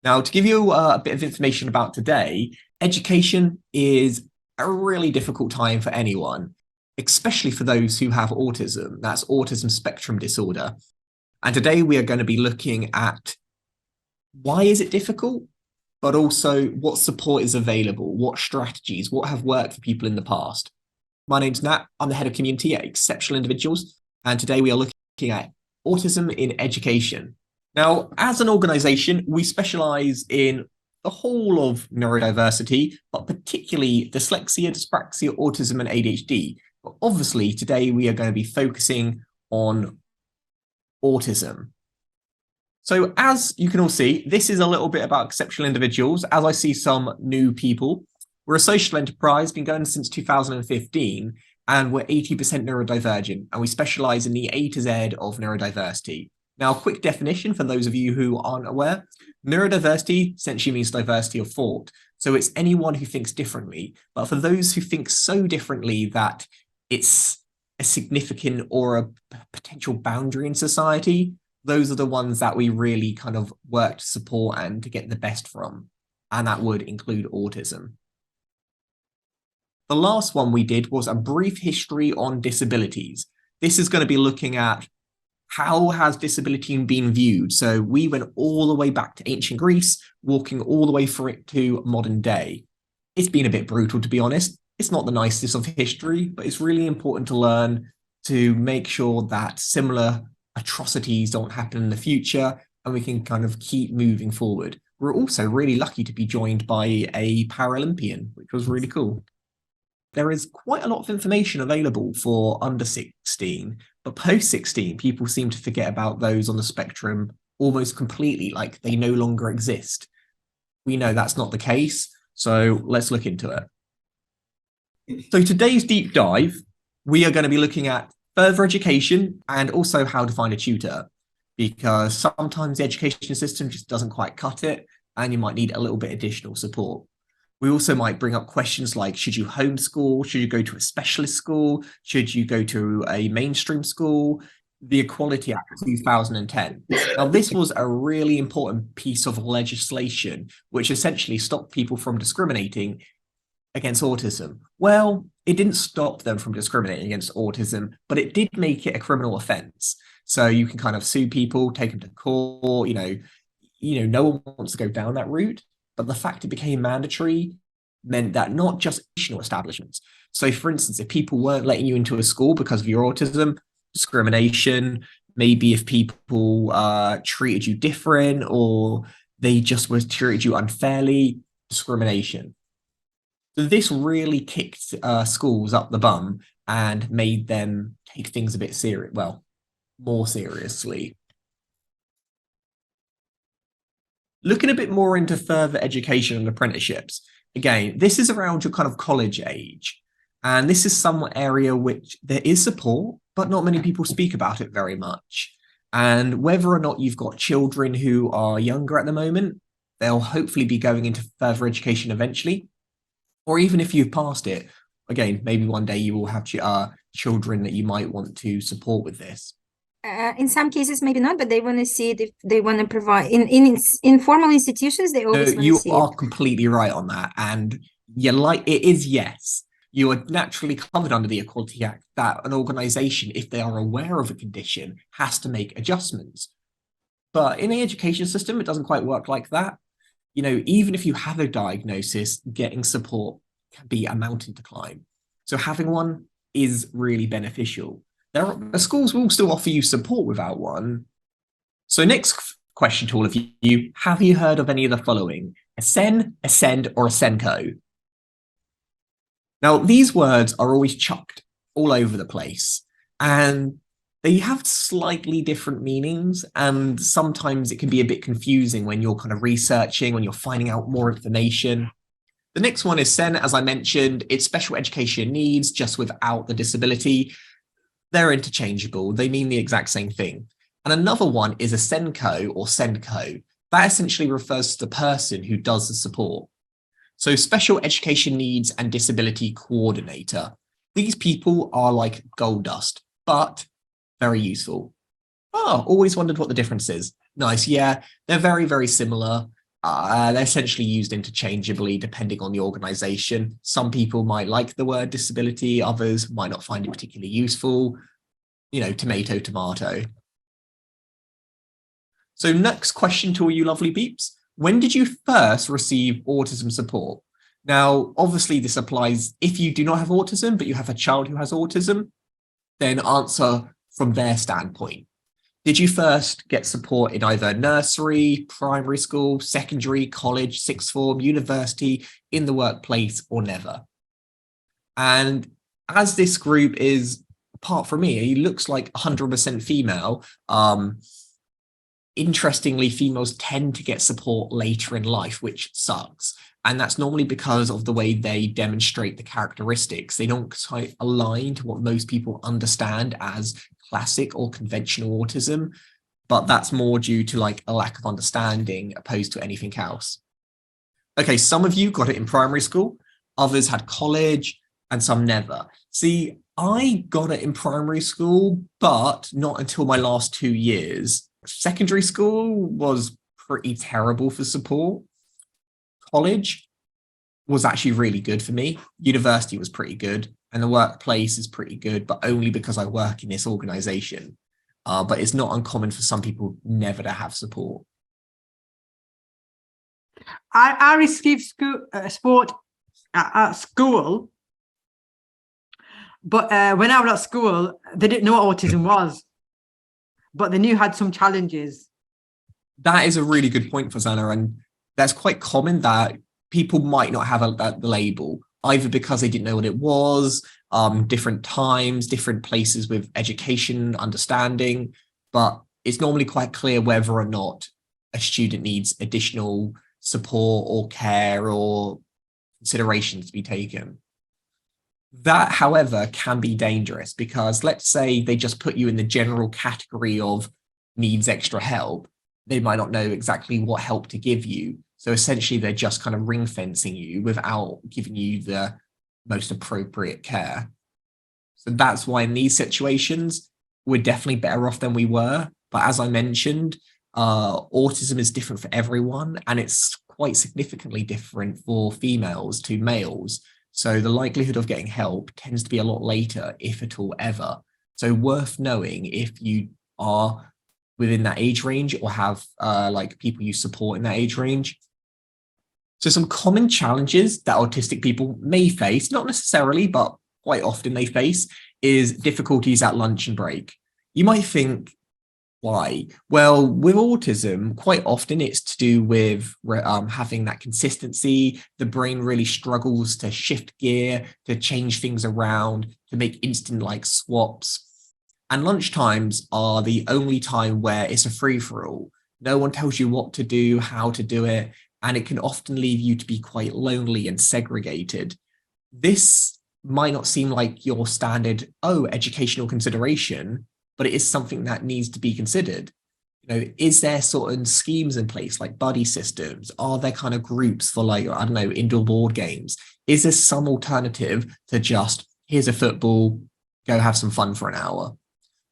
Now, to give you a bit of information about today, education is a really difficult time for anyone, especially for those who have autism. That's Autism Spectrum Disorder. And today we are going to be looking at why is it difficult, but also what support is available, what strategies, what have worked for people in the past. My name's Nat. I'm the head of community at Exceptional Individuals. And today we are looking at autism in education. Now, as an organization, we specialize in the whole of neurodiversity, but particularly dyslexia, dyspraxia, autism, and ADHD. But obviously, today we are going to be focusing on autism. So as you can all see, this is a little bit about Exceptional Individuals. As I see some new people, we're a social enterprise, been going since 2015, and we're 80% neurodivergent, and we specialize in the A to Z of neurodiversity. Now, a quick definition for those of you who aren't aware, neurodiversity essentially means diversity of thought. So it's anyone who thinks differently, but for those who think so differently that it's a significant or a potential boundary in society, those are the ones that we really kind of work to support and to get the best from. And that would include autism. The last one we did was a brief history on disabilities. This is going to be looking at how has disability been viewed. So we went all the way back to ancient Greece, walking all the way through it to modern day. It's been a bit brutal, to be honest. It's not the nicest of history, but it's really important to learn to make sure that similar atrocities don't happen in the future and we can kind of keep moving forward. We're also really lucky to be joined by a Paralympian, which was really cool. There is quite a lot of information available for under 16, but post 16, people seem to forget about those on the spectrum almost completely, like they no longer exist. We know that's not the case, so let's look into it. So today's deep dive, we are going to be looking at further education and also how to find a tutor, because sometimes the education system just doesn't quite cut it and you might need a little bit additional support. We also might bring up questions like, should you homeschool? Should you go to a specialist school? Should you go to a mainstream school? The Equality Act of 2010. Now, this was a really important piece of legislation, which essentially stopped people from discriminating against autism. Well, it didn't stop them from discriminating against autism, but it did make it a criminal offense. So you can kind of sue people, take them to court, no one wants to go down that route. But the fact it became mandatory meant that not just educational establishments. So, for instance, if people weren't letting you into a school because of your autism, discrimination, maybe if people treated you different or they just treated you unfairly, discrimination. So this really kicked schools up the bum and made them take things a bit serious, well, more seriously. Looking a bit more into further education and apprenticeships, again, this is around your kind of college age. And this is some area which there is support, but not many people speak about it very much. And whether or not you've got children who are younger at the moment, they'll hopefully be going into further education eventually. Or even if you've passed it, again, maybe one day you will have children that you might want to support with this. In some cases, maybe not, but they want to see it if they want to provide in informal institutions. They always want to see it. You are completely right on that, and it is yes. You are naturally covered under the Equality Act that an organisation, if they are aware of a condition, has to make adjustments. But in the education system, it doesn't quite work like that. Even if you have a diagnosis, getting support can be a mountain to climb. So having one is really beneficial. Schools will still offer you support without one. So next question to all of you, have you heard of any of the following? A SEN, a SEND, or a SENCO? Now, these words are always chucked all over the place, and they have slightly different meanings, and sometimes it can be a bit confusing when you're kind of researching, when you're finding out more information. The next one is SEN, as I mentioned, it's special education needs, just without the disability. They're interchangeable. They mean the exact same thing. And another one is a SENCO or SENCO. That essentially refers to the person who does the support. So Special Education Needs and Disability Coordinator. These people are like gold dust, but very useful. Oh, always wondered what the difference is. Nice, yeah, they're very, very similar. They're essentially used interchangeably depending on the organization. Some people might like the word disability, others might not find it particularly useful. Tomato, tomato. So next question to all you lovely peeps. When did you first receive autism support? Now, obviously this applies if you do not have autism, but you have a child who has autism, then answer from their standpoint. Did you first get support in either nursery, primary school, secondary, college, sixth form, university, in the workplace, or never? And as this group is, apart from me, he looks like 100% female, interestingly, females tend to get support later in life, which sucks. And that's normally because of the way they demonstrate the characteristics. They don't quite align to what most people understand as classic or conventional autism, but that's more due to like a lack of understanding opposed to anything else. Okay, some of you got it in primary school, others had college, and some never. See, I got it in primary school, but not until my last 2 years. Secondary school was pretty terrible for support. College was actually really good for me. University was pretty good, and the workplace is pretty good, but only because I work in this organization. But it's not uncommon for some people never to have support. I received support at school, but when I was at school, they didn't know what autism was, but they knew I had some challenges. That is a really good point, Fazana, and that's quite common that people might not have the label, either because they didn't know what it was, different times, different places with education, understanding, but it's normally quite clear whether or not a student needs additional support or care or consideration to be taken. That, however, can be dangerous because let's say they just put you in the general category of needs extra help. They might not know exactly what help to give you. So essentially, they're just kind of ring fencing you without giving you the most appropriate care. So that's why in these situations, we're definitely better off than we were. But as I mentioned, autism is different for everyone, and it's quite significantly different for females to males. So the likelihood of getting help tends to be a lot later, if at all ever. So worth knowing if you are within that age range or have like people you support in that age range. So some common challenges that autistic people may face, not necessarily, but quite often they face, is difficulties at lunch and break. You might think, why? Well, with autism, quite often it's to do with having that consistency. The brain really struggles to shift gear, to change things around, to make instant like swaps. And lunchtimes are the only time where it's a free-for-all. No one tells you what to do, how to do it, and it can often leave you to be quite lonely and segregated. This might not seem like your standard, educational consideration, but it is something that needs to be considered. Is there certain schemes in place like buddy systems? Are there kind of groups for like, I don't know, indoor board games? Is there some alternative to just, here's a football, go have some fun for an hour?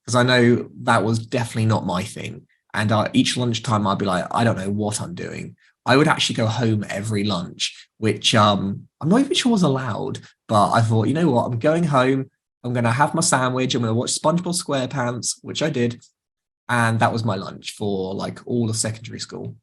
Because I know that was definitely not my thing. And each lunchtime I'd be like, I don't know what I'm doing. I would actually go home every lunch, which I'm not even sure was allowed, but I thought, you know what, I'm going home, I'm going to have my sandwich, I'm going to watch SpongeBob SquarePants, which I did, and that was my lunch for like all of secondary school.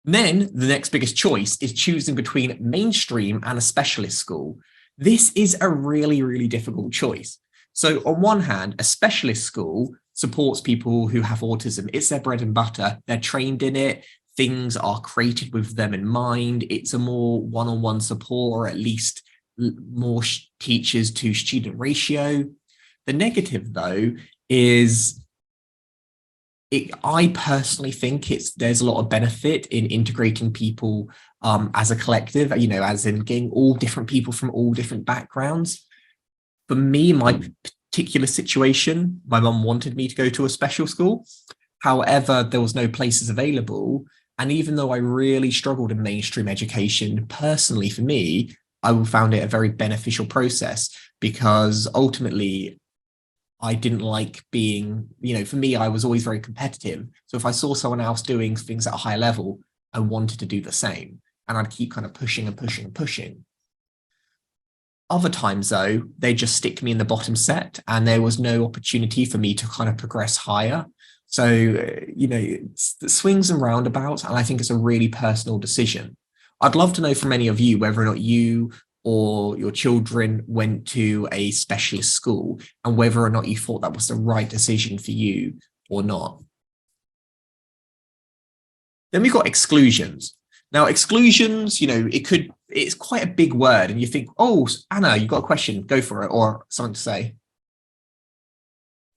Then the next biggest choice is choosing between mainstream and a specialist school. This is a really, really difficult choice. So on one hand, a specialist school supports people who have autism. It's their bread and butter. They're trained in it. Things are created with them in mind. It's a more one-on-one support, or at least more teachers to student ratio. The negative, though, is I personally think there's a lot of benefit in integrating people as a collective, as in getting all different people from all different backgrounds. For me, my particular situation, my mum wanted me to go to a special school. However, there was no places available. And even though I really struggled in mainstream education, personally for me, I found it a very beneficial process because ultimately I didn't like being, for me, I was always very competitive. So if I saw someone else doing things at a high level, I wanted to do the same. And I'd keep kind of pushing and pushing and pushing. Other times, though, they just stick me in the bottom set and there was no opportunity for me to kind of progress higher. So, it's the swings and roundabouts, and I think it's a really personal decision. I'd love to know from any of you whether or not you or your children went to a specialist school and whether or not you thought that was the right decision for you or not. Then we've got exclusions. Now, exclusions, it's quite a big word, and you think, oh, Anna, you've got a question, go for it, or something to say.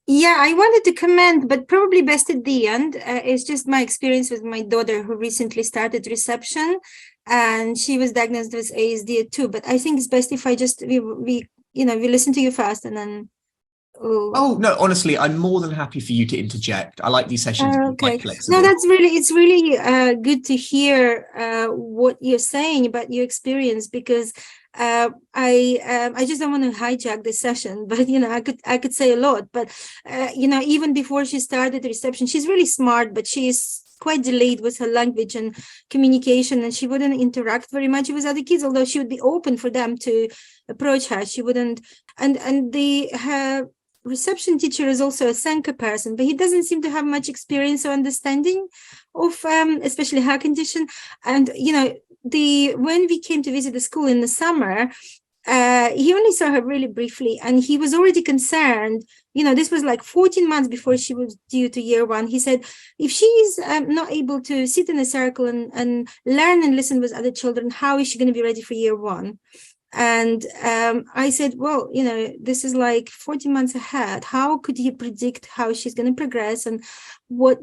Yeah, I wanted to comment, but probably best at the end. It's just my experience with my daughter who recently started reception, and she was diagnosed with ASD too. But I think it's best if I just we listen to you first and then. Oh no, honestly, I'm more than happy for you to interject. I like these sessions. Okay. Quite flexible. No, it's really good to hear what you're saying about your experience, because I just don't want to hijack this session, but I could say a lot, but even before she started reception, she's really smart, but she's quite delayed with her language and communication, and she wouldn't interact very much with other kids, although she would be open for them to approach her. She wouldn't, and her reception teacher is also a Sanka person, but he doesn't seem to have much experience or understanding of especially her condition. And when we came to visit the school in the summer, he only saw her really briefly, and he was already concerned. This was like 14 months before she was due to year one. He said, if she is not able to sit in a circle and learn and listen with other children, how is she going to be ready for year one? And I said, well, this is like 14 months ahead. How could you predict how she's going to progress and what,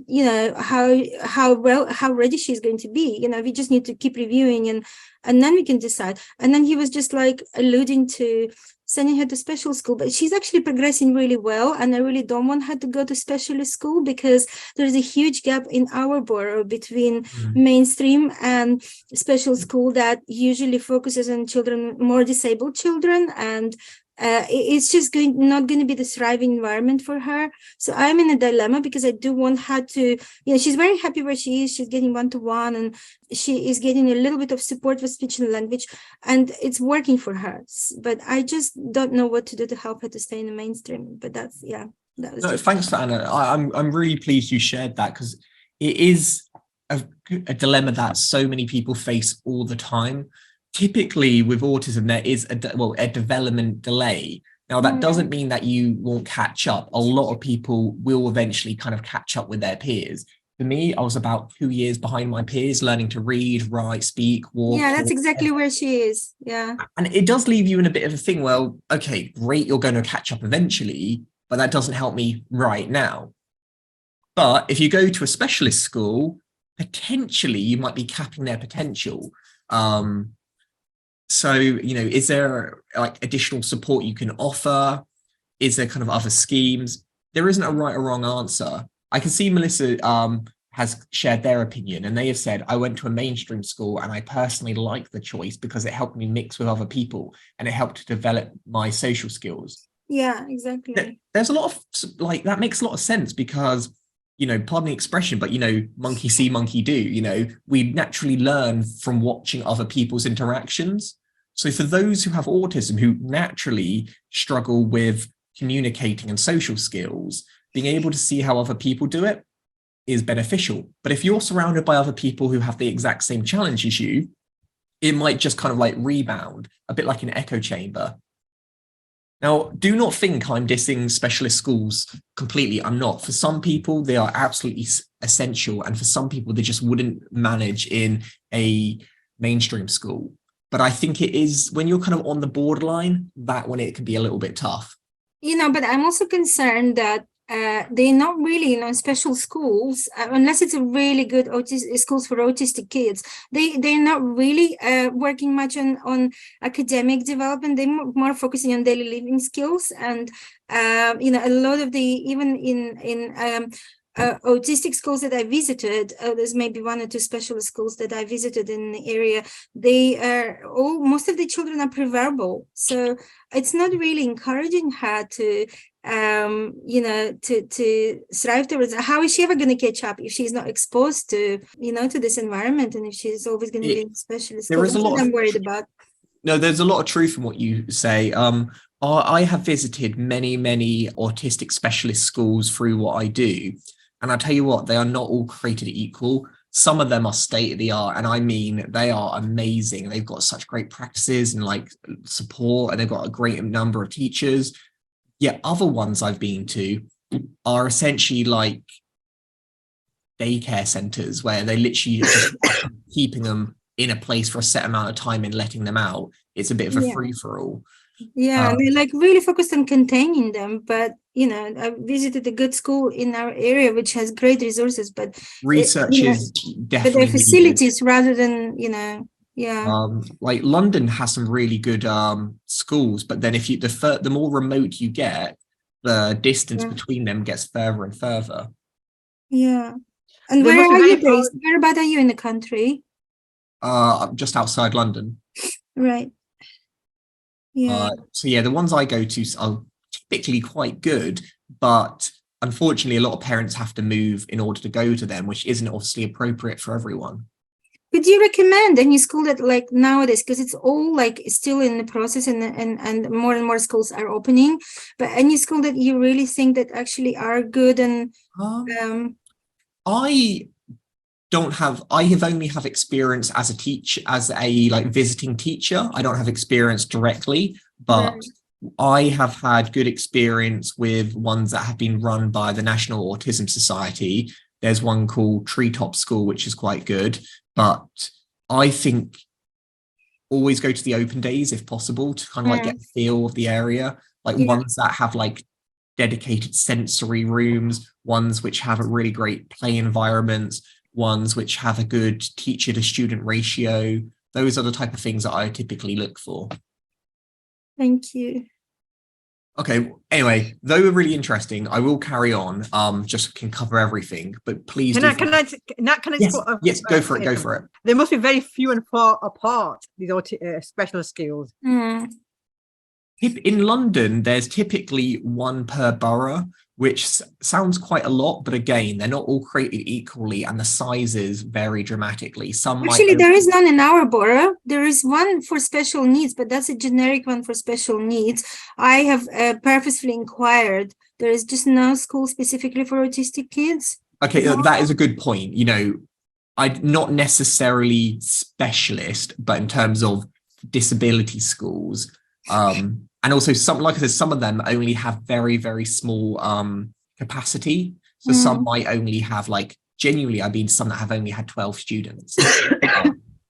how ready she's going to be? We just need to keep reviewing and then we can decide. And then he was just like alluding to sending her to special school, but she's actually progressing really well. And I really don't want her to go to specialist school because there's a huge gap in our borough between mainstream and special school that usually focuses on children, more disabled children. And it's just not going to be the thriving environment for her. So I'm in a dilemma because I do want her to, she's very happy where she is. She's getting one-to-one and she is getting a little bit of support with speech and language, and it's working for her. But I just don't know what to do to help her to stay in the mainstream. But that's, thanks for Anna. I'm really pleased you shared that, because it is a dilemma that so many people face all the time. Typically with autism, there is a development delay. Now, that doesn't mean that you won't catch up. A lot of people will eventually kind of catch up with their peers. For me, I was about 2 years behind my peers, learning to read, write, speak, walk. Yeah, that's exactly where she is. Yeah. And it does leave you in a bit of a thing, well, okay, great, you're going to catch up eventually, but that doesn't help me right now. But if you go to a specialist school, potentially you might be capping their potential. So, is there like additional support you can offer? Is there kind of other schemes? There isn't a right or wrong answer. I can see Melissa has shared their opinion, and they have said, I went to a mainstream school and I personally like the choice because it helped me mix with other people and it helped to develop my social skills. Yeah, exactly. There's a lot of that makes a lot of sense because, pardon the expression, but, monkey see, monkey do, we naturally learn from watching other people's interactions. So for those who have autism, who naturally struggle with communicating and social skills, being able to see how other people do it is beneficial. But if you're surrounded by other people who have the exact same challenge as you, it might just kind of like rebound, a bit like an echo chamber. Now, do not think I'm dissing specialist schools completely. I'm not. For some people, they are absolutely essential. And for some people, they just wouldn't manage in a mainstream school. But I think it is when you're kind of on the borderline, that when it can be a little bit tough. But I'm also concerned that they're not really, special schools, unless it's a really good schools for autistic kids. They're not really working much on academic development. They're more focusing on daily living skills, and a lot of the even in autistic schools that I visited, there's maybe one or two specialist schools that I visited in the area. Most of the children are pre-verbal, so it's not really encouraging her to to strive towards. How is she ever going to catch up if she's not exposed to to this environment, and if she's always going to be in specialist school? There is a lot I'm worried about. No, there's a lot of truth in what you say. I have visited many autistic specialist schools through what I do, and I tell you what, they are not all created equal. Some of them are state of the art, and I mean they are amazing. They've got such great practices and like support, and they've got a great number of teachers. Yet other ones I've been to are essentially like daycare centers where they literally just keeping them in a place for a set amount of time and letting them out. It's a bit of a free-for-all. Yeah, and they're like really focused on containing them. But I visited a good school in our area which has great resources, but research is definitely, but their facilities needed. Rather than like London has some really good schools, but then if you the more remote you get, the distance between them gets further and further. Yeah. And where are you based? Whereabouts are you in the country? Just outside London. Right. Yeah. So yeah, the ones I go to are typically quite good, but unfortunately a lot of parents have to move in order to go to them, which isn't obviously appropriate for everyone. Could you recommend any school that like nowadays, because it's all like still in the process and more schools are opening, but any school that you really think that actually are good and I have only have experience as a teacher, as a like visiting teacher. I don't have experience directly, but I have had good experience with ones that have been run by the National Autism Society. There's one called Treetop School, which is quite good, but I think always go to the open days if possible to kind of like get a feel of the area, like ones that have like dedicated sensory rooms, ones which have a really great play environments, ones which have a good teacher to student ratio. Those are the type of things that I typically look for. Thank you. Okay, anyway, though we're really interesting, I will carry on. Just can cover everything, but please Can I yes, go for it. There must be very few and far apart, these special skills. In London, there's typically one per borough, which sounds quite a lot, but again, they're not all created equally and the sizes vary dramatically. There is none in our borough. There is one for special needs, but that's a generic one for special needs. I have purposefully inquired. There is just no school specifically for autistic kids. Okay, that is a good point. I'm not necessarily specialist, but in terms of disability schools, and also like I said, some of them only have very, very small capacity. So some might only have like genuinely, I've been to some that have only had 12 students.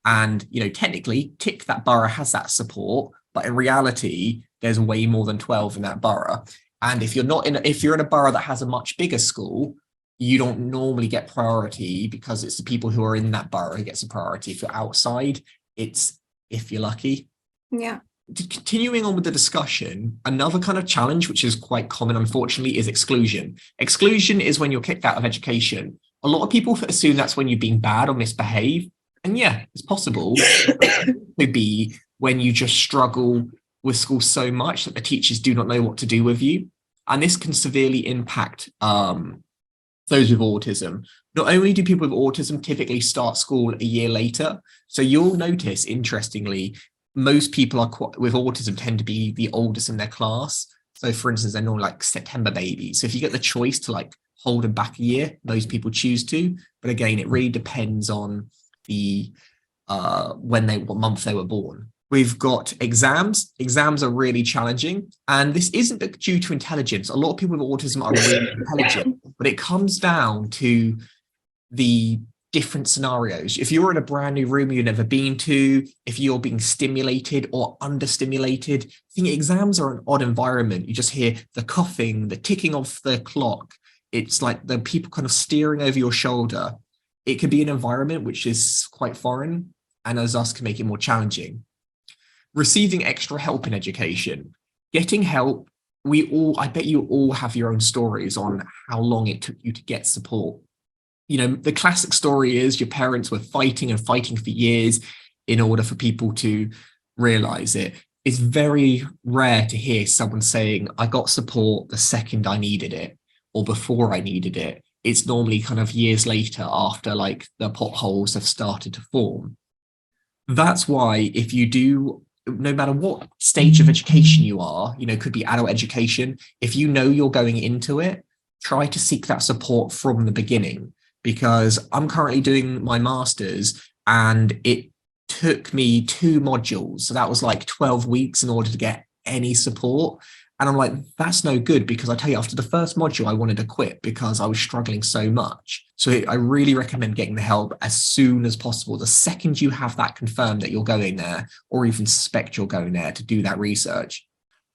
And technically that borough has that support, but in reality, there's way more than 12 in that borough. And if you're in a borough that has a much bigger school, you don't normally get priority because it's the people who are in that borough who gets a priority. If you're outside, it's if you're lucky. Yeah. Continuing on with the discussion, another kind of challenge, which is quite common, unfortunately, is exclusion. Exclusion is when you're kicked out of education. A lot of people assume that's when you've been bad or misbehave. And yeah, it's possible. It could be when you just struggle with school so much that the teachers do not know what to do with you. And this can severely impact those with autism. Not only do people with autism typically start school a year later, so you'll notice, interestingly, most people with autism tend to be the oldest in their class. So for instance, they're normally like September babies. So if you get the choice to like hold them back a year, most people choose to. But again, it really depends on the what month they were born. We've got exams. Exams are really challenging. And this isn't due to intelligence. A lot of people with autism are really intelligent, but it comes down to the different scenarios. If you're in a brand new room you've never been to, if you're being stimulated or understimulated, I think exams are an odd environment. You just hear the coughing, the ticking of the clock. It's like the people kind of steering over your shoulder. It could be an environment which is quite foreign and as us can make it more challenging. Receiving extra help in education. Getting help I bet you all have your own stories on how long it took you to get support. You know, the classic story is your parents were fighting and fighting for years in order for people to realize it. It's very rare to hear someone saying, I got support the second I needed it or before I needed it. It's normally kind of years later after like the potholes have started to form. That's why if you do, no matter what stage of education you are, you know, could be adult education, if you know you're going into it, try to seek that support from the beginning. Because I'm currently doing my master's and it took me 2 modules. So that was like 12 weeks in order to get any support. And I'm like, that's no good, because I tell you, after the first module, I wanted to quit because I was struggling so much. So I really recommend getting the help as soon as possible. The second you have that confirmed that you're going there, or even suspect you're going there, to do that research.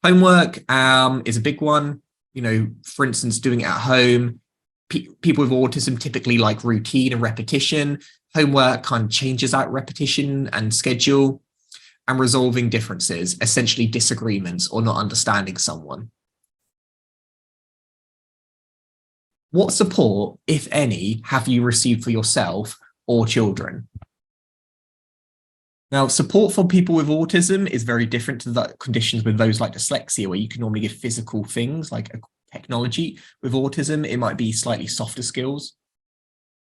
Homework is a big one. You know, for instance, doing it at home. People with autism typically like routine and repetition. Homework kind of changes that repetition and schedule. And resolving differences, essentially disagreements or not understanding someone. What support, if any, have you received for yourself or children? Now, support for people with autism is very different to the conditions with those like dyslexia, where you can normally give physical things like technology. With autism, it might be slightly softer skills.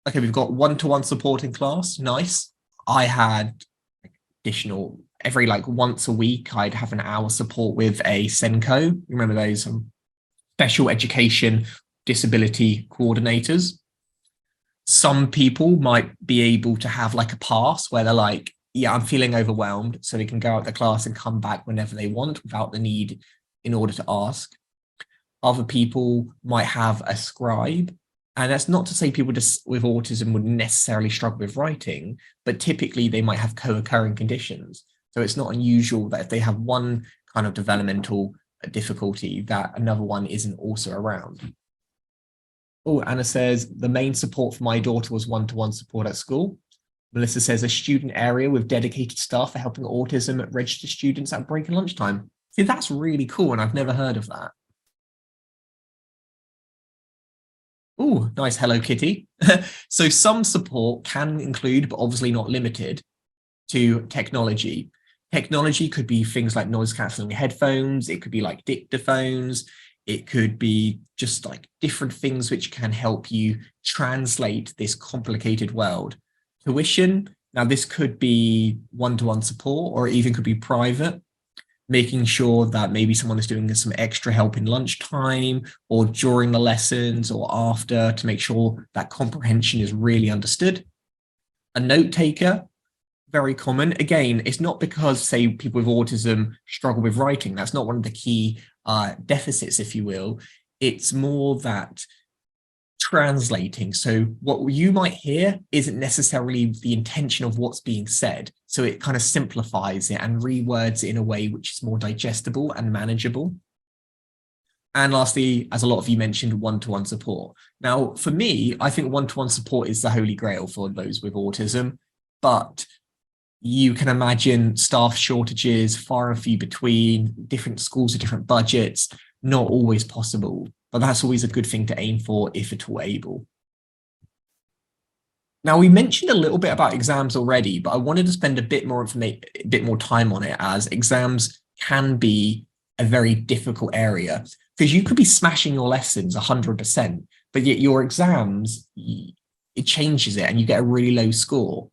Okay, we've got one-to-one support in class. Nice. I had additional, every like once a week, I'd have an hour support with a SENCO. You remember those special education disability coordinators? Some people might be able to have like a pass where they're like, yeah, I'm feeling overwhelmed, so they can go out the class and come back whenever they want without the need in order to ask. Other people might have a scribe. And that's not to say people just with autism would necessarily struggle with writing, but typically they might have co-occurring conditions. So it's not unusual that if they have one kind of developmental difficulty, that another one isn't also around. Oh, Anna says, the main support for my daughter was one-to-one support at school. Melissa says, a student area with dedicated staff for helping autism registered students at break and lunchtime. See, that's really cool, and I've never heard of that. Oh, nice Hello Kitty. So some support can include, but obviously not limited to, technology. Technology could be things like noise cancelling headphones. It could be like dictaphones. It could be just like different things which can help you translate this complicated world. Tuition, now this could be one-to-one support, or it even could be private. Making sure that maybe someone is doing some extra help in lunchtime or during the lessons or after, to make sure that comprehension is really understood. A note taker, very common. Again, it's not because, say, people with autism struggle with writing. That's not one of the key deficits, if you will. It's more that translating. So what you might hear isn't necessarily the intention of what's being said. So it kind of simplifies it and rewords it in a way which is more digestible and manageable. And lastly, as a lot of you mentioned, one-to-one support. Now, for me, I think one-to-one support is the holy grail for those with autism, but you can imagine staff shortages, far and few between, different schools with different budgets, not always possible. But that's always a good thing to aim for if at all able. Now, we mentioned a little bit about exams already, but I wanted to spend a bit more time on it, as exams can be a very difficult area, because you could be smashing your lessons 100%, but yet your exams, it changes it and you get a really low score.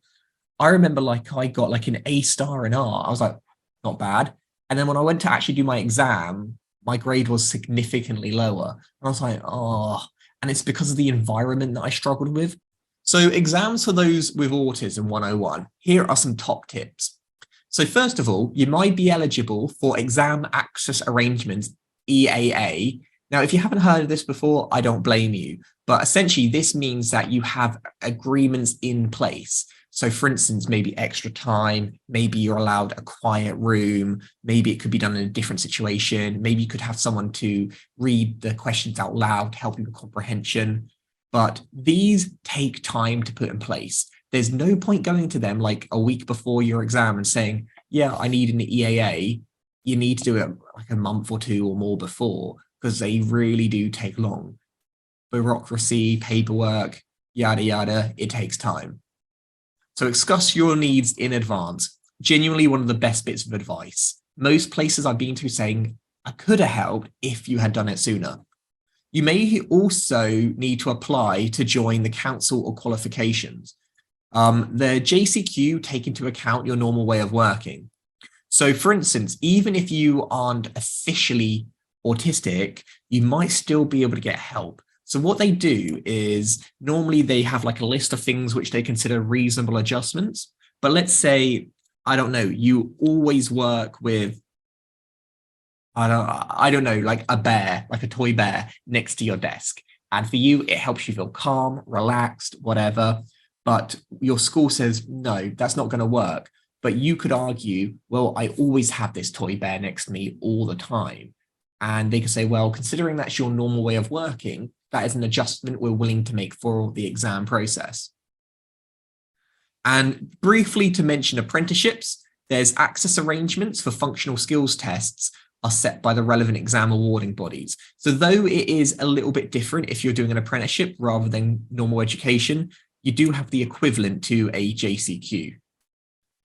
I remember like I got like an A star in art. I was like, not bad. And then when I went to actually do my exam, my grade was significantly lower. And I was like, oh, and it's because of the environment that I struggled with. So exams for those with autism 101, here are some top tips. So first of all, you might be eligible for exam access arrangements, EAA. Now, if you haven't heard of this before, I don't blame you. But essentially, this means that you have agreements in place. So for instance, maybe extra time, maybe you're allowed a quiet room, maybe it could be done in a different situation, maybe you could have someone to read the questions out loud, help you with comprehension. But these take time to put in place. There's no point going to them like a week before your exam and saying, yeah, I need an EAA. you need to do it like a month or two or more before, because they really do take long. Bureaucracy, paperwork, yada, yada, it takes time. So discuss your needs in advance. Genuinely one of the best bits of advice. Most places I've been to saying, I could have helped if you had done it sooner. You may also need to apply to join the council or qualifications. The JCQ take into account your normal way of working. So for instance, even if you aren't officially autistic, you might still be able to get help. So what they do is normally they have like a list of things which they consider reasonable adjustments. But let's say, I don't know, you always work with, I don't know, like a bear, like a toy bear next to your desk. And for you, it helps you feel calm, relaxed, whatever. But your school says, no, that's not going to work. But you could argue, well, I always have this toy bear next to me all the time. And they could say, well, considering that's your normal way of working, that is an adjustment we're willing to make for the exam process. And briefly to mention apprenticeships, there's access arrangements for functional skills tests are set by the relevant exam awarding bodies. So though it is a little bit different if you're doing an apprenticeship rather than normal education, you do have the equivalent to a JCQ.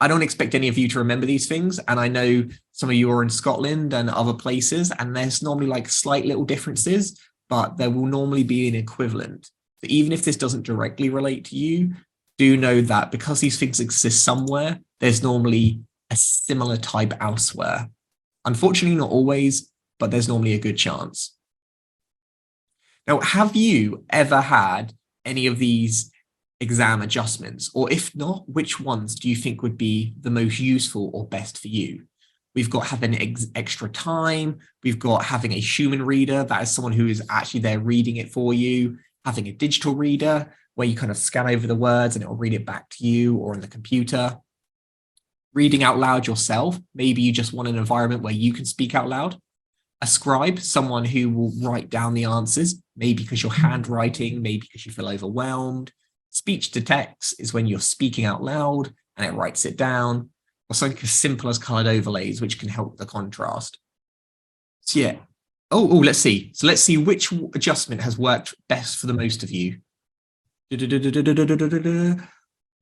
I don't expect any of you to remember these things. And I know some of you are in Scotland and other places, and there's normally like slight little differences, but there will normally be an equivalent. So even if this doesn't directly relate to you, do know that because these things exist somewhere, there's normally a similar type elsewhere. Unfortunately, not always, but there's normally a good chance. Now, have you ever had any of these exam adjustments? Or if not, which ones do you think would be the most useful or best for you? We've got having extra time. We've got having a human reader, that is someone who is actually there reading it for you. Having a digital reader where you kind of scan over the words and it will read it back to you, or on the computer. Reading out loud yourself. Maybe you just want an environment where you can speak out loud. A scribe, someone who will write down the answers, maybe because you're handwriting, maybe because you feel overwhelmed. Speech to text is when you're speaking out loud and it writes it down, or something as simple as colored overlays, which can help the contrast. So yeah. Let's see. So let's see which adjustment has worked best for the most of you.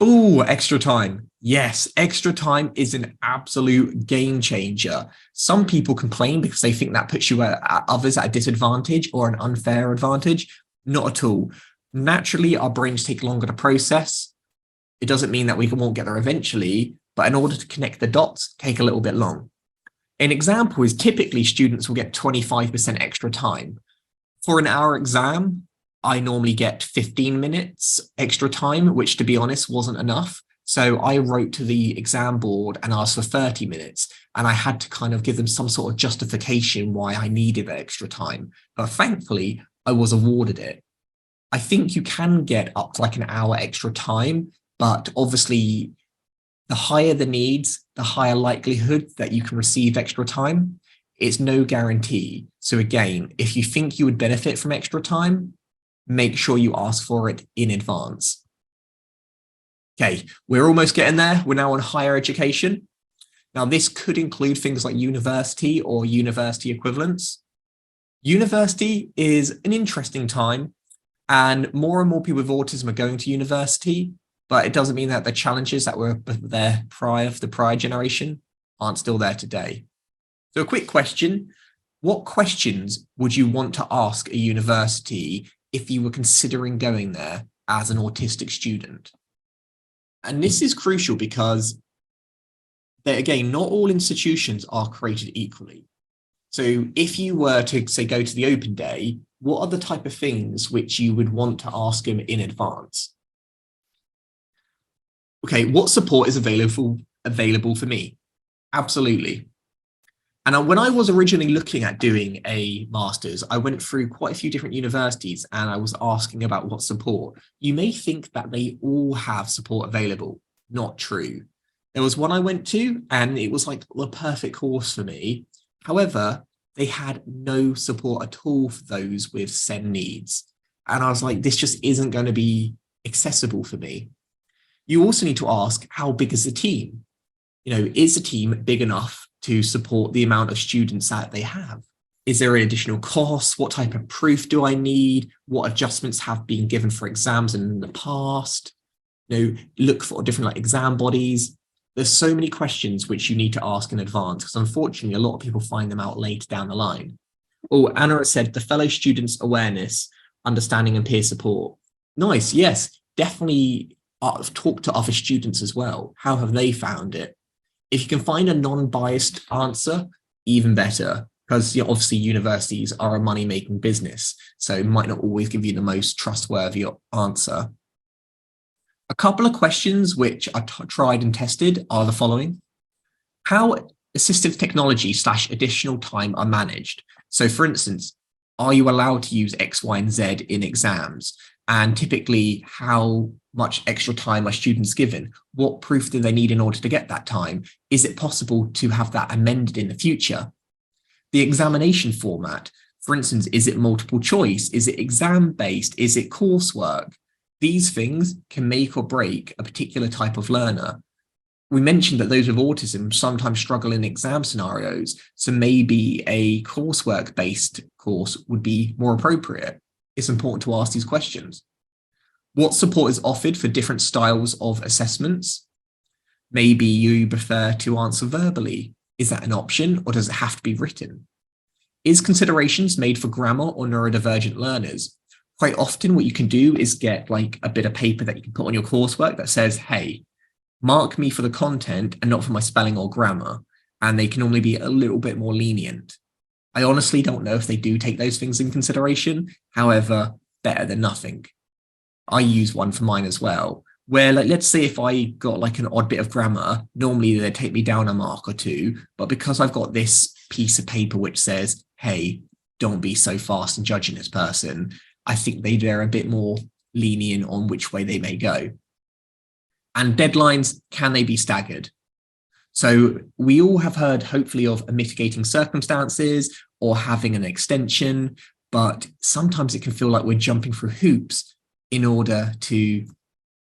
Oh, extra time. Yes, extra time is an absolute game changer. Some people complain because they think that puts you at others at a disadvantage or an unfair advantage. Not at all. Naturally, our brains take longer to process. It doesn't mean that we won't get there eventually, but in order to connect the dots, take a little bit long. An example is typically students will get 25% extra time. For an hour exam, I normally get 15 minutes extra time, which to be honest wasn't enough. So I wrote to the exam board and asked for 30 minutes, and I had to kind of give them some sort of justification why I needed that extra time. But thankfully, I was awarded it. I think you can get up to like an hour extra time, but obviously the higher the needs, the higher likelihood that you can receive extra time. It's no guarantee. So again, if you think you would benefit from extra time, make sure you ask for it in advance. Okay, we're almost getting there. We're now on higher education. Now, this could include things like university or university equivalents. University is an interesting time, and more people with autism are going to university, but it doesn't mean that the challenges that were there prior to the prior generation aren't still there today. So a quick question, what questions would you want to ask a university if you were considering going there as an autistic student? And this is crucial because, again, not all institutions are created equally. So if you were to, say, go to the open day, what are the type of things which you would want to ask them in advance? Okay, what support is available for me? Absolutely. And when I was originally looking at doing a master's, I went through quite a few different universities and I was asking about what support. You may think that they all have support available. Not true. There was one I went to and it was like the perfect course for me. However, they had no support at all for those with SEN needs. And I was like, this just isn't going to be accessible for me. You also need to ask, how big is the team? You know, is the team big enough to support the amount of students that they have? Is there an additional cost? What type of proof do I need? What adjustments have been given for exams in the past? Look for different like exam bodies. There's so many questions which you need to ask in advance, because unfortunately, a lot of people find them out later down the line. Oh, Anna has said the fellow students' awareness, understanding and peer support. Nice. Yes, definitely talk to other students as well. How have they found it? If you can find a non-biased answer, even better, because obviously universities are a money-making business, so it might not always give you the most trustworthy answer. A couple of questions which are tried and tested are the following. How assistive technology / additional time are managed? So for instance, are you allowed to use X, Y, and Z in exams? And typically, how much extra time are students given? What proof do they need in order to get that time? Is it possible to have that amended in the future? The examination format, for instance, is it multiple choice? Is it exam-based? Is it coursework? These things can make or break a particular type of learner. We mentioned that those with autism sometimes struggle in exam scenarios, so maybe a coursework-based course would be more appropriate. It's important to ask these questions. What support is offered for different styles of assessments? Maybe you prefer to answer verbally. Is that an option, or does it have to be written? Is considerations made for grammar or neurodivergent learners? Quite often what you can do is get like a bit of paper that you can put on your coursework that says, hey, mark me for the content and not for my spelling or grammar. And they can only be a little bit more lenient. I honestly don't know if they do take those things in consideration. However, better than nothing. I use one for mine as well, where like, let's say if I got like an odd bit of grammar, normally they'd take me down a mark or two, but because I've got this piece of paper which says, hey, don't be so fast in judging this person, I think they're a bit more lenient on which way they may go. And deadlines, can they be staggered? So we all have heard, hopefully, of mitigating circumstances or having an extension, but sometimes it can feel like we're jumping through hoops in order to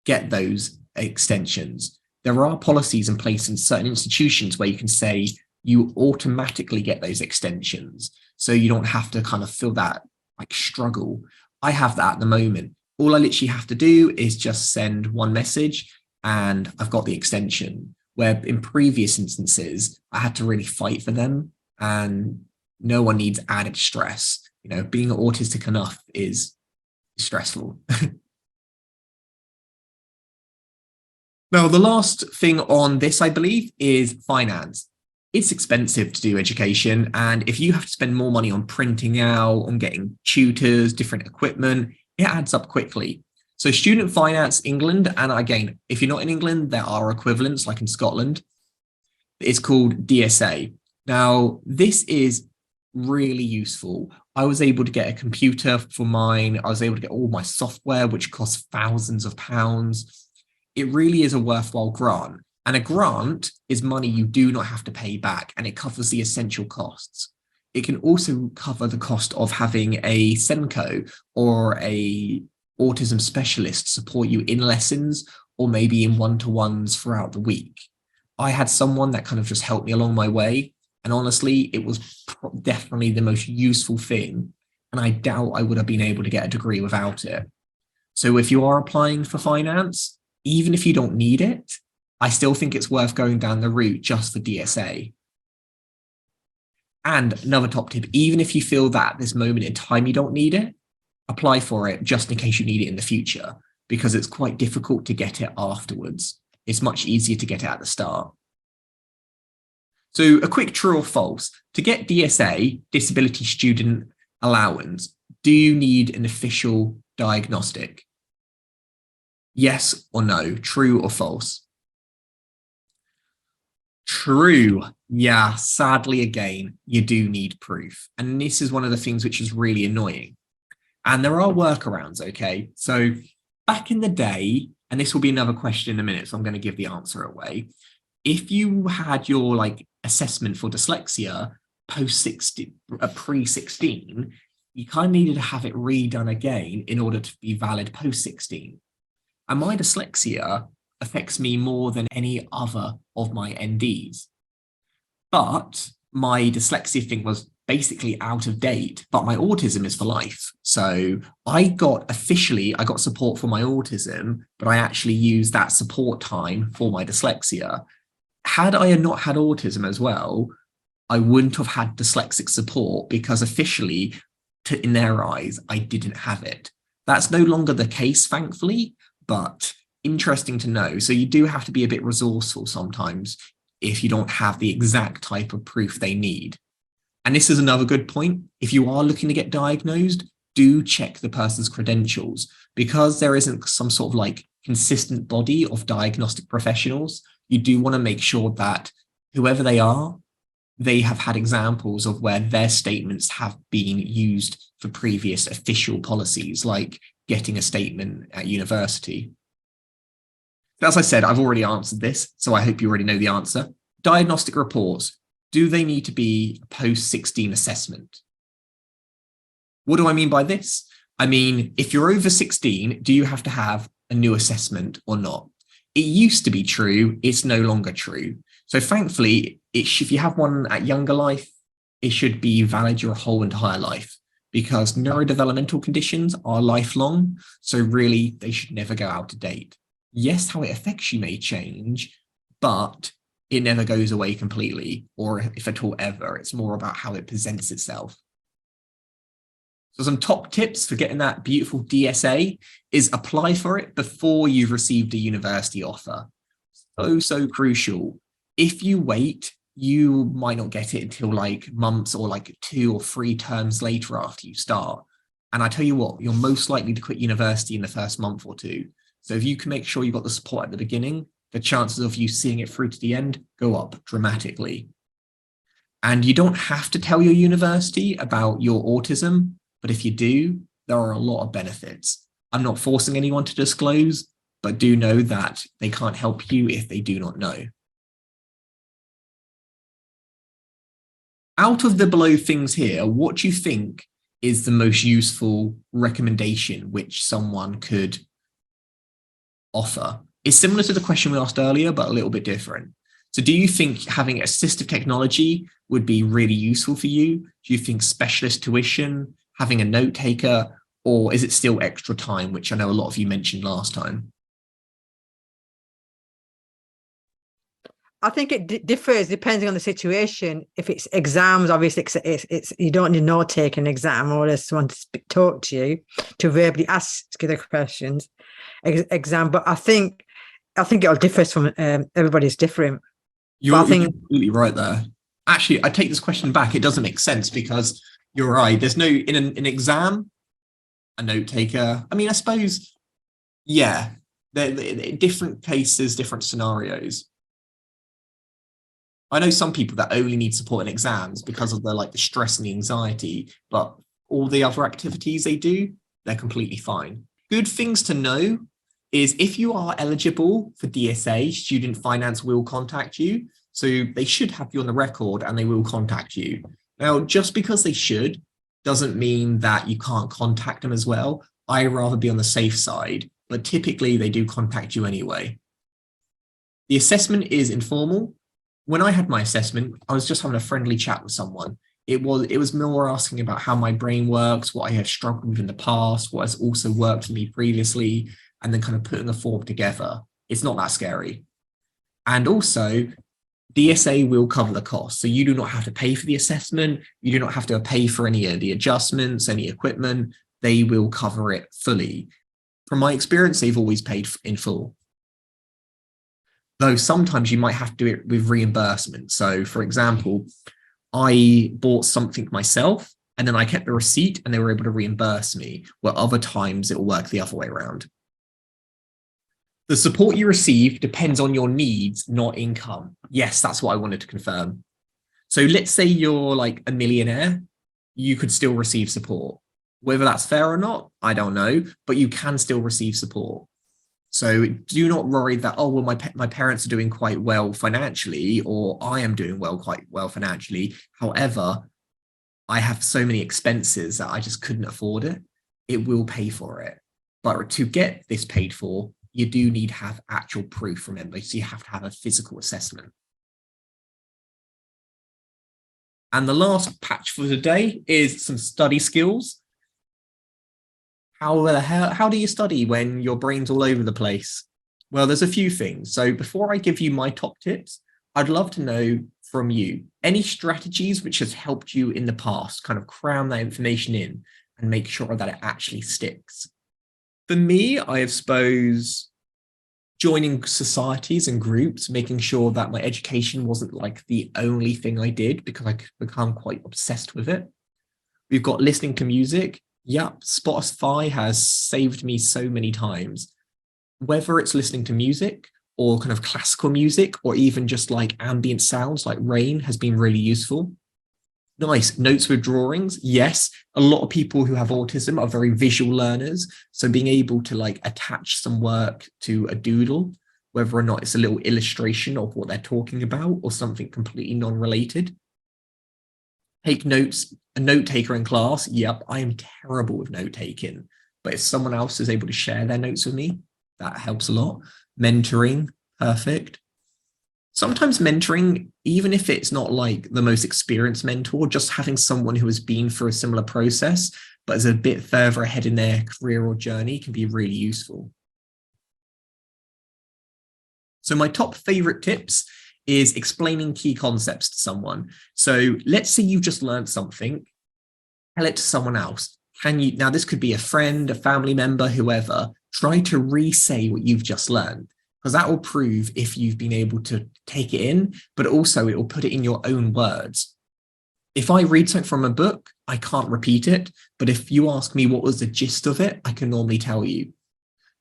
get those extensions. There are policies in place in certain institutions where you can say you automatically get those extensions, so you don't have to kind of feel that like struggle. I have that at the moment. All I literally have to do is just send one message and I've got the extension, where in previous instances, I had to really fight for them, and no one needs added stress. Being autistic enough is stressful. Now, the last thing on this, I believe, is finance. It's expensive to do education, and if you have to spend more money on printing out, on getting tutors, different equipment, it adds up quickly. So Student Finance England, and again, if you're not in England, there are equivalents like in Scotland. It's called DSA. Now, this is really useful. I was able to get a computer for mine. I was able to get all my software, which costs thousands of pounds. It really is a worthwhile grant. And a grant is money you do not have to pay back, and it covers the essential costs. It can also cover the cost of having a Senko or a autism specialist support you in lessons, or maybe in one-to-ones throughout the week. I had someone that kind of just helped me along my way, and honestly, it was definitely the most useful thing, and I doubt I would have been able to get a degree without it. So if you are applying for finance, even if you don't need it, I still think it's worth going down the route just for DSA. And another top tip, even if you feel that at this moment in time you don't need it, apply for it just in case you need it in the future, because it's quite difficult to get it afterwards. It's much easier to get it at the start. So a quick true or false. To get DSA, Disability Student Allowance, do you need an official diagnostic? Yes or no? True or false? True. Yeah, sadly, again, you do need proof. And this is one of the things which is really annoying. And there are workarounds, okay? So back in the day, and this will be another question in a minute, so I'm going to give the answer away. If you had your assessment for dyslexia pre-16, you kind of needed to have it redone again in order to be valid post-16. And my dyslexia affects me more than any other of my NDs. But my dyslexia thing was basically out of date, but my autism is for life. So I got support for my autism, but I actually used that support time for my dyslexia. Had I not had autism as well, I wouldn't have had dyslexic support because officially, in their eyes, I didn't have it. That's no longer the case, thankfully, but interesting to know. So you do have to be a bit resourceful sometimes if you don't have the exact type of proof they need. And this is another good point. If you are looking to get diagnosed, do check the person's credentials, because there isn't some sort of like consistent body of diagnostic professionals. You do want to make sure that whoever they are, they have had examples of where their statements have been used for previous official policies, like getting a statement at university. As I said, I've already answered this, so I hope you already know the answer. Diagnostic reports, do they need to be a post-16 assessment? What do I mean by this? I mean, if you're over 16, do you have to have a new assessment or not? It used to be true, it's no longer true. So thankfully, if you have one at younger life, it should be valid your whole entire life, because neurodevelopmental conditions are lifelong. So really, they should never go out of date. Yes, how it affects you may change, but it never goes away completely, or if at all ever. It's more about how it presents itself. So some top tips for getting that beautiful DSA is apply for it before you've received a university offer. So crucial. If you wait, you might not get it until like months or like 2 or 3 terms later after you start. And I tell you what, you're most likely to quit university in the first month or 2. So if you can make sure you got the support at the beginning, the chances of you seeing it through to the end go up dramatically. And you don't have to tell your university about your autism, but if you do, there are a lot of benefits. I'm not forcing anyone to disclose, but do know that they can't help you if they do not know. Out of the below things here, what do you think is the most useful recommendation which someone could offer? It's similar to the question we asked earlier, but a little bit different. So do you think having assistive technology would be really useful for you? Do you think specialist tuition, having a note taker, or is it still extra time, which I know a lot of you mentioned last time? I think it differs depending on the situation. If it's exams, obviously it's you don't need no take an exam or there's someone to talk to you to verbally ask you the questions. Exam, but I think it'll differ from everybody's different. You're completely right there. Actually, I take this question back. It doesn't make sense because you're right. There's no in an exam, a note taker. I mean, I suppose, yeah, they're different cases, different scenarios. I know some people that only need support in exams because of the stress and the anxiety, but all the other activities they do, they're completely fine. Good things to know is if you are eligible for DSA, Student Finance will contact you. So they should have you on the record and they will contact you. Now, just because they should doesn't mean that you can't contact them as well. I'd rather be on the safe side, but typically they do contact you anyway. The assessment is informal. When I had my assessment, I was just having a friendly chat with someone. It was more asking about how my brain works, what I have struggled with in the past, what has also worked for me previously, and then kind of putting a form together. It's not that scary. And also, DSA will cover the cost. So you do not have to pay for the assessment. You do not have to pay for any of the adjustments, any equipment. They will cover it fully. From my experience, they've always paid in full. Though sometimes you might have to do it with reimbursement. So for example, I bought something myself and then I kept the receipt and they were able to reimburse me, where other times it will work the other way around. The support you receive depends on your needs, not income. Yes, that's what I wanted to confirm. So let's say you're like a millionaire, you could still receive support. Whether that's fair or not, I don't know, but you can still receive support. So do not worry that, oh, well, my parents are doing quite well financially, or I am doing quite well financially. However, I have so many expenses that I just couldn't afford it. It will pay for it. But to get this paid for, you do need to have actual proof, remember. So you have to have a physical assessment. And the last patch for today is some study skills. How do you study when your brain's all over the place? Well, there's a few things. So before I give you my top tips, I'd love to know from you any strategies which has helped you in the past, kind of cram that information in and make sure that it actually sticks. For me, I suppose joining societies and groups, making sure that my education wasn't like the only thing I did, because I could become quite obsessed with it. We've got listening to music. Yep, Spotify has saved me so many times. Whether it's listening to music or kind of classical music, or even just like ambient sounds like rain, has been really useful. Nice. Notes with drawings. Yes, a lot of people who have autism are very visual learners. So being able to like attach some work to a doodle, whether or not it's a little illustration of what they're talking about or something completely non-related. Take notes, a note taker in class. Yep, I am terrible with note taking, but if someone else is able to share their notes with me, that helps a lot. Mentoring, perfect. Sometimes mentoring, even if it's not like the most experienced mentor, just having someone who has been through a similar process, but is a bit further ahead in their career or journey, can be really useful. So my top favorite tips is explaining key concepts to someone. So let's say you've just learned something, tell it to someone else. Now this could be a friend, a family member, whoever, try to re-say what you've just learned, because that will prove if you've been able to take it in, but also it will put it in your own words. If I read something from a book, I can't repeat it, but if you ask me what was the gist of it, I can normally tell you.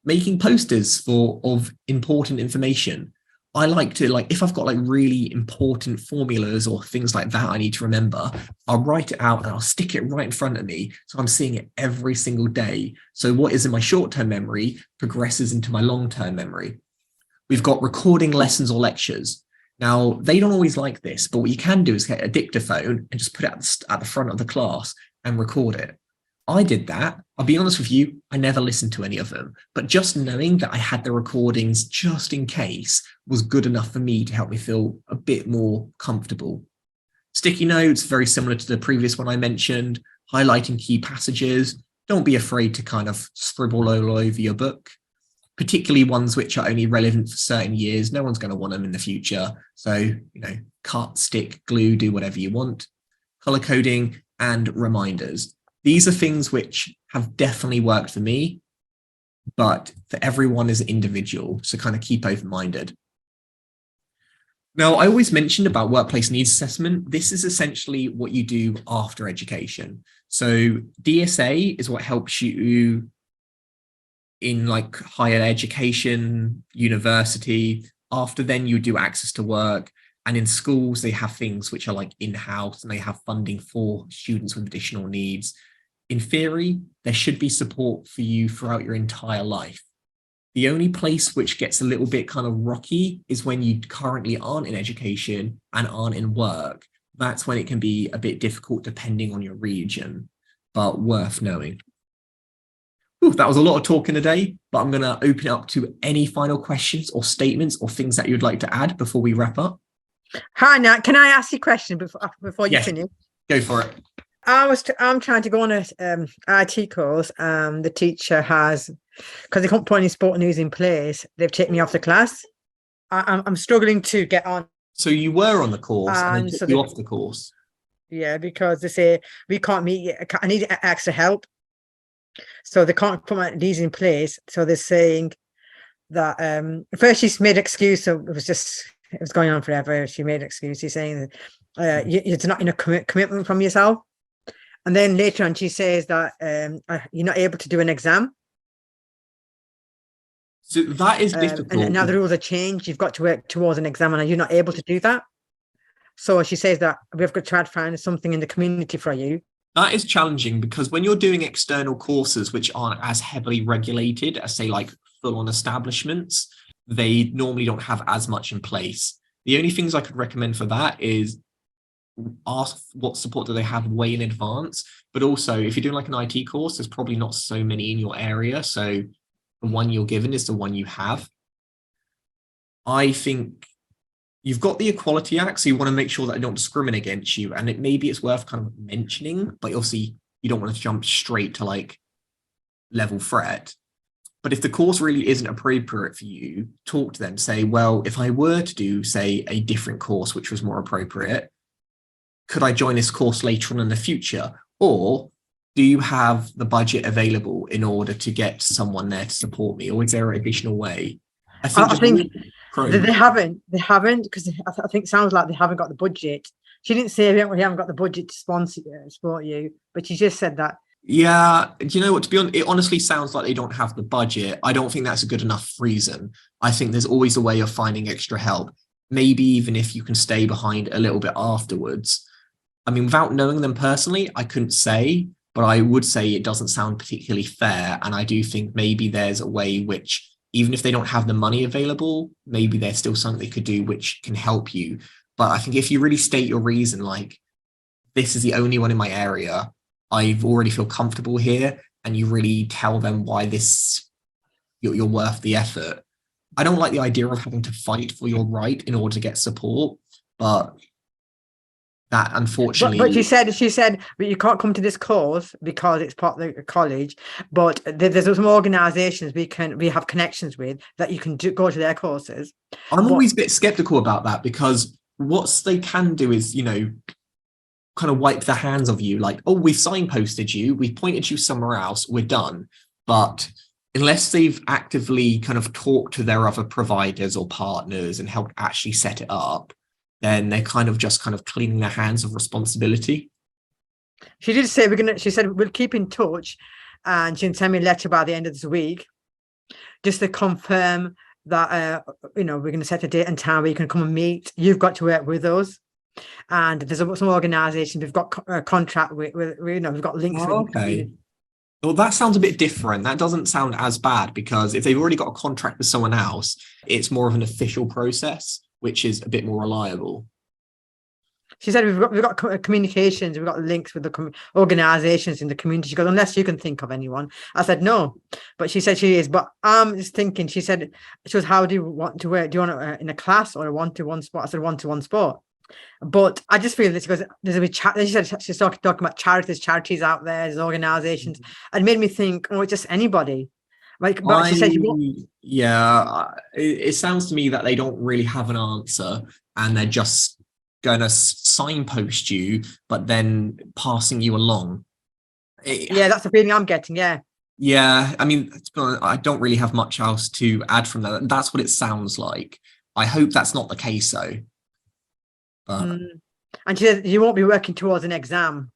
Making posters of important information. I like to, like, if I've got like really important formulas or things like that I need to remember, I'll write it out and I'll stick it right in front of me. So I'm seeing it every single day. So what is in my short-term memory progresses into my long-term memory. We've got recording lessons or lectures. Now, they don't always like this, but what you can do is get a dictaphone and just put it at the front of the class and record it. I did that. I'll be honest with you, I never listened to any of them, but just knowing that I had the recordings just in case was good enough for me to help me feel a bit more comfortable. Sticky notes, very similar to the previous one I mentioned, highlighting key passages. Don't be afraid to kind of scribble all over your book, particularly ones which are only relevant for certain years. No one's going to want them in the future. So, cut, stick, glue, do whatever you want. Color coding and reminders. These are things which have definitely worked for me, but for everyone is individual. So kind of keep open-minded. Now, I always mentioned about workplace needs assessment. This is essentially what you do after education. So DSA is what helps you in like higher education, university. After then you do access to work. And in schools, they have things which are like in-house and they have funding for students with additional needs. In theory, there should be support for you throughout your entire life. The only place which gets a little bit kind of rocky is when you currently aren't in education and aren't in work. That's when it can be a bit difficult depending on your region, but worth knowing. Ooh, that was a lot of talking today, but I'm going to open it up to any final questions or statements or things that you'd like to add before we wrap up. Hi, Nat. Can I ask you a question before you finish? Go for it. I'm trying to go on a IT course. The teacher has, because they can't put any sport news in place, they've taken me off the class. I'm struggling to get on. So you were on the course and they took you off the course? Yeah, because they say we can't meet yet. I need extra help. So they can't put these in place. So they're saying that first she's made an excuse. So it was going on forever. She made excuses saying that it's not in a commitment from yourself. And then later on, she says that you're not able to do an exam. So that is difficult. And now the rules are changed. You've got to work towards an exam and you're not able to do that. So she says that we've got to try to find something in the community for you. That is challenging because when you're doing external courses, which aren't as heavily regulated as say like full-on establishments, they normally don't have as much in place. The only things I could recommend for that is ask what support do they have way in advance, but also if you're doing like an IT course, there's probably not so many in your area, so the one you're given is the one you have. I think you've got the Equality Act, so you want to make sure that they don't discriminate against you. And maybe it's worth kind of mentioning, but obviously you don't want to jump straight to like level threat. But if the course really isn't appropriate for you, talk to them, say, well, if I were to do, say, a different course, which was more appropriate, could I join this course later on in the future? Or do you have the budget available in order to get someone there to support me? Or is there an additional way? I think they haven't, because I think it sounds like they haven't got the budget. She didn't say we haven't got the budget to support you, but she just said that. Yeah, do you know what, to be honest, it honestly sounds like they don't have the budget. I don't think that's a good enough reason. I think there's always a way of finding extra help, maybe even if you can stay behind a little bit afterwards. I mean, without knowing them personally, I couldn't say, but I would say it doesn't sound particularly fair. And I do think maybe there's a way which, even if they don't have the money available, maybe there's still something they could do which can help you. But I think if you really state your reason, like, this is the only one in my area, I've already feel comfortable here, and you really tell them why you're worth the effort. I don't like the idea of having to fight for your right in order to get support, but that unfortunately. But she said, but you can't come to this course because it's part of the college. But there's some organisations we have connections with that you can go to their courses. I'm always a bit skeptical about that, because what they can do is, you know, kind of wipe their hands of you, like, oh, we've signposted you, we've pointed you somewhere else, we're done. But unless they've actively kind of talked to their other providers or partners and helped actually set it up, then they're kind of just kind of cleaning their hands of responsibility. She did say she said we'll keep in touch, and she can send me a letter by the end of this week just to confirm that you know, we're going to set a date and time where you can come and meet. You've got to work with us. And there's some organisations we've got a contract with, you know, we've got links with. Okay. Well, that sounds a bit different. That doesn't sound as bad, because if they've already got a contract with someone else, it's more of an official process, which is a bit more reliable. She said we've got communications, we've got links with the organisations in the community. She goes, unless you can think of anyone. I said no, but she said she is. But I'm just thinking. She was, how do you want to work? Do you want to in a class or a one-to-one sport? I said one-to-one sport. But I just feel this, because there's a bit she said she's talking about charities out there, there's organisations, and it made me think, oh, it's just anybody. Like, but she said it sounds to me that they don't really have an answer, and they're just going to signpost you, but then passing you along. Yeah, that's the feeling I'm getting. Yeah, I mean, I don't really have much else to add from that. That's what it sounds like. I hope that's not the case, though. And she said you won't be working towards an exam.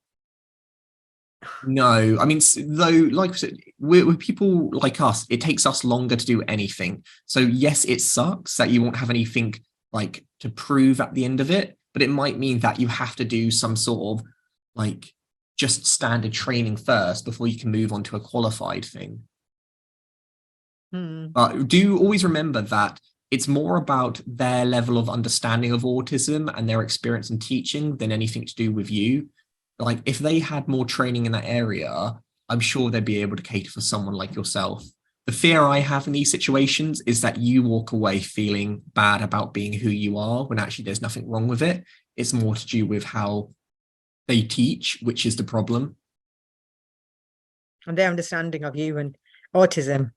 No, I mean, though, like I said, with people like us, it takes us longer to do anything. So yes, it sucks that you won't have anything like to prove at the end of it, but it might mean that you have to do some sort of like just standard training first before you can move on to a qualified thing. But do always remember that it's more about their level of understanding of autism and their experience in teaching than anything to do with you. Like, if they had more training in that area, I'm sure they'd be able to cater for someone like yourself. The fear I have in these situations is that you walk away feeling bad about being who you are, when actually there's nothing wrong with it. It's more to do with how they teach, which is the problem. And their understanding of you and autism.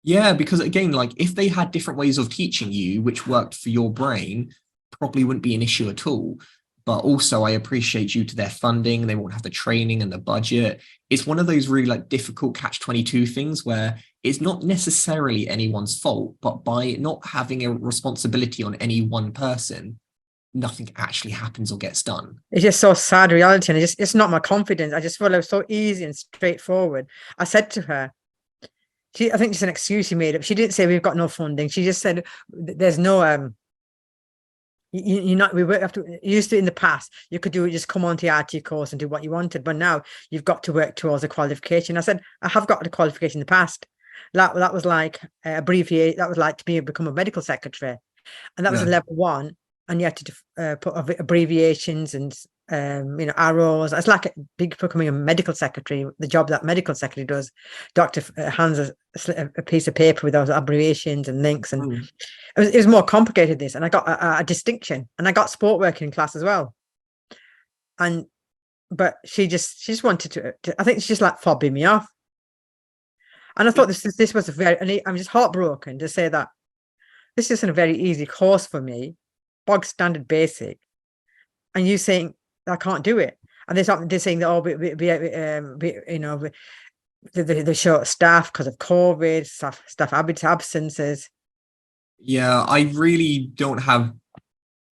Yeah, because again, like, if they had different ways of teaching you, which worked for your brain, probably wouldn't be an issue at all. But also, I appreciate due to their funding, they won't have the training and the budget. It's one of those really like difficult catch-22 things where it's not necessarily anyone's fault, but by not having a responsibility on any one person, nothing actually happens or gets done. It's just so sad reality, and it's not my confidence. I just feel it was so easy and straightforward. I said to her, I think it's an excuse she made up. She didn't say we've got no funding. She just said there's no you're not, we have to, used to in the past, you could just come onto the RT course and do what you wanted, but now you've got to work towards a qualification. I said, I have got a qualification in the past. That was like abbreviate. That was like to become a medical secretary, and that was a level 1, and you had to put abbreviations and arrows. It's like becoming a medical secretary, the job that medical secretary does. Doctor hands a piece of paper with those abbreviations and links, and it was more complicated this. And I got a distinction, and I got sport working in class as well. But she just wanted to, I think she's just like fobbing me off. And I thought this was I'm just heartbroken to say that this isn't a very easy course for me, bog standard basic, and you saying I can't do it. And they're saying that the short staff because of COVID, staff absences. Yeah, I really don't have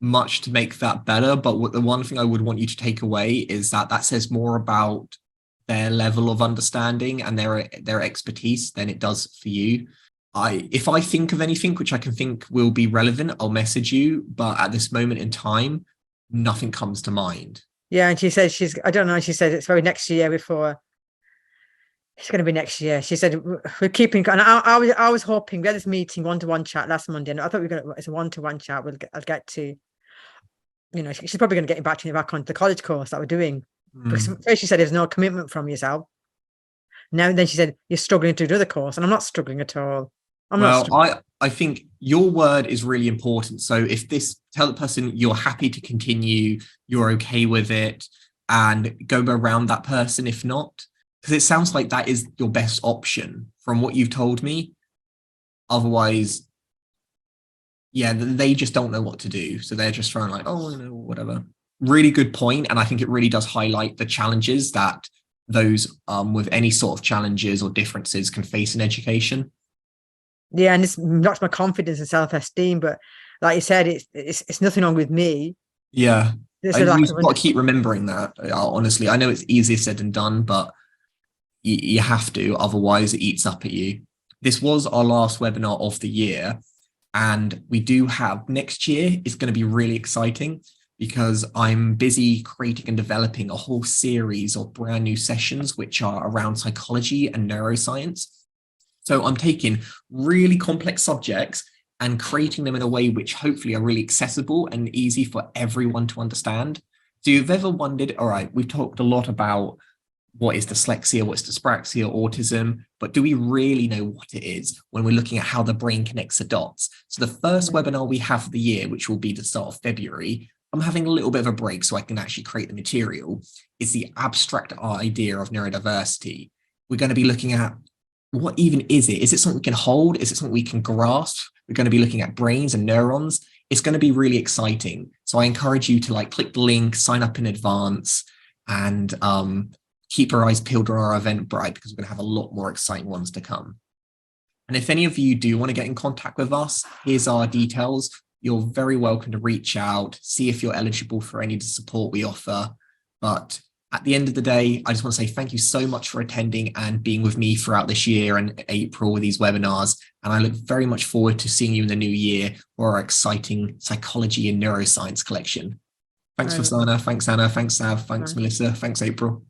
much to make that better, but the one thing I would want you to take away is that says more about their level of understanding and their expertise than it does for you. If I think of anything which I can think will be relevant, I'll message you, but at this moment in time, nothing comes to mind. Yeah, and she said I don't know, she said it's probably next year before. It's going to be next year. She said we're keeping, and I was hoping we had this meeting, one-to-one chat last Monday, and I thought it's a one-to-one chat. I'll get to, she's probably going to get back onto the college course that we're doing. Because first she said there's no commitment from yourself. Now then she said you're struggling to do another course, and I'm not struggling at all. I think your word is really important. So if tell the person you're happy to continue, you're okay with it, and go around that person if not, because it sounds like that is your best option from what you've told me. Otherwise, yeah, they just don't know what to do. So they're just trying whatever. Really good point. And I think it really does highlight the challenges that those with any sort of challenges or differences can face in education. Yeah, and it's knocks my confidence and self-esteem. But like you said, it's nothing wrong with me. Yeah, you've got to keep remembering that. Honestly, I know it's easier said than done, but you have to, otherwise it eats up at you. This was our last webinar of the year, and we do have next year is going to be really exciting because I'm busy creating and developing a whole series of brand new sessions which are around psychology and neuroscience. So I'm taking really complex subjects and creating them in a way which hopefully are really accessible and easy for everyone to understand. So you've ever wondered, all right, we've talked a lot about what is dyslexia, what's dyspraxia, autism, but do we really know what it is when we're looking at how the brain connects the dots? So the first webinar we have of the year, which will be the start of February, I'm having a little bit of a break so I can actually create the material, is the abstract idea of neurodiversity. We're going to be looking at what even is it? Is it something we can hold? Is it something we can grasp? We're going to be looking at brains and neurons. It's going to be really exciting. So I encourage you to click the link, sign up in advance, and keep your eyes peeled on our Eventbrite because we're going to have a lot more exciting ones to come. And if any of you do want to get in contact with us, here's our details. You're very welcome to reach out, see if you're eligible for any of the support we offer. But at the end of the day, I just want to say thank you so much for attending and being with me throughout this year and April with these webinars. And I look very much forward to seeing you in the new year for our exciting psychology and neuroscience collection. Thanks, Fasana. Thanks, Anna. Thanks, Sav. Thanks, Melissa. Thanks, April.